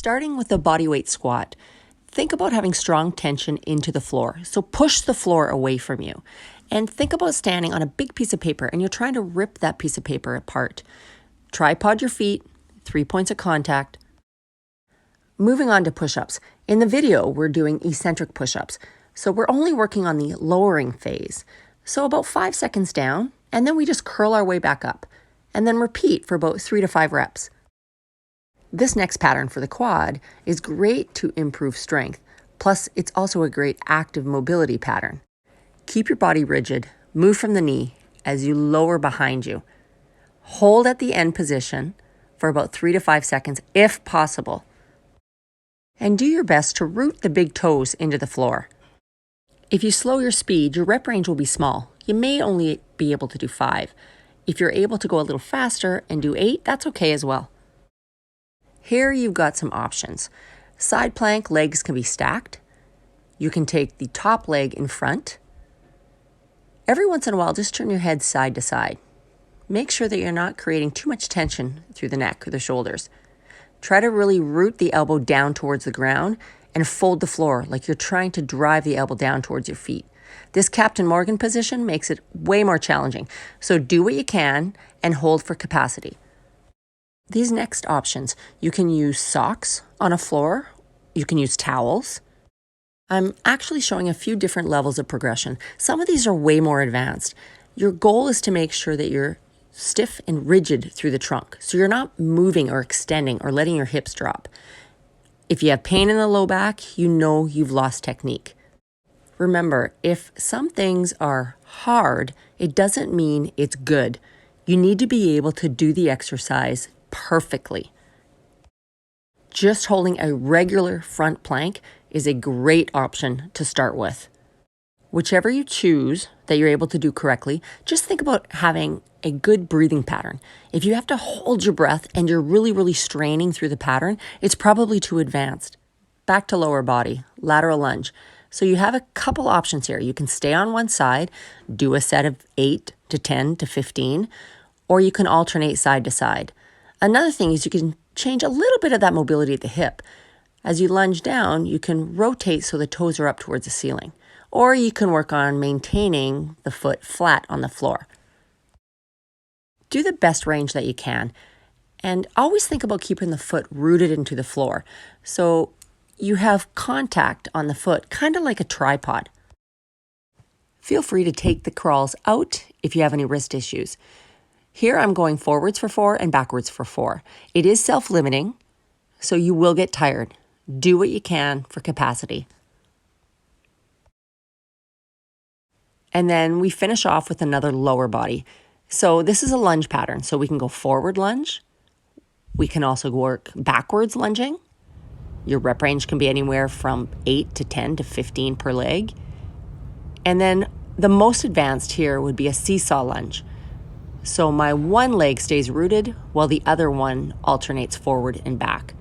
starting with a bodyweight squat, think about having strong tension into the floor. So push the floor away from you. And think about standing on a big piece of paper and you're trying to rip that piece of paper apart. Tripod your feet, 3 points of contact. Moving on to push-ups. In the video, we're doing eccentric push-ups. So we're only working on the lowering phase. So about 5 seconds down, and then we just curl our way back up. And then repeat for about 3 to 5 reps. This next pattern for the quad is great to improve strength. Plus, it's also a great active mobility pattern. Keep your body rigid, move from the knee as you lower behind you. Hold at the end position for about 3 to 5 seconds if possible. And do your best to root the big toes into the floor. If you slow your speed, your rep range will be small. You may only be able to do 5. If you're able to go a little faster and do 8, that's okay as well. Here you've got some options. Side plank legs can be stacked. You can take the top leg in front. Every once in a while, just turn your head side to side. Make sure that you're not creating too much tension through the neck or the shoulders. Try to really root the elbow down towards the ground and fold the floor like you're trying to drive the elbow down towards your feet. This Captain Morgan position makes it way more challenging. So do what you can and hold for capacity. These next options, you can use socks on a floor. You can use towels. I'm actually showing a few different levels of progression. Some of these are way more advanced. Your goal is to make sure that you're stiff and rigid through the trunk. So you're not moving or extending or letting your hips drop. If you have pain in the low back, you know you've lost technique. Remember, if some things are hard, it doesn't mean it's good. You need to be able to do the exercise perfectly. Just holding a regular front plank is a great option to start with. Whichever you choose that you're able to do correctly, just think about having a good breathing pattern. If you have to hold your breath and you're really straining through the pattern, it's probably too advanced. Back to lower body, lateral lunge. So you have a couple options here. You can stay on one side, do a set of 8 to 10 to 15, or you can alternate side to side. Another thing is you can change a little bit of that mobility at the hip. As you lunge down, you can rotate so the toes are up towards the ceiling. Or you can work on maintaining the foot flat on the floor. Do the best range that you can. And always think about keeping the foot rooted into the floor. So you have contact on the foot, kind of like a tripod. Feel free to take the crawls out if you have any wrist issues. Here I'm going forwards for 4 and backwards for 4. It is self-limiting, so you will get tired. Do what you can for capacity. And then we finish off with another lower body. So this is a lunge pattern. So we can go forward lunge. We can also work backwards lunging. Your rep range can be anywhere from 8 to 10 to 15 per leg. And then the most advanced here would be a seesaw lunge. So my one leg stays rooted while the other one alternates forward and back.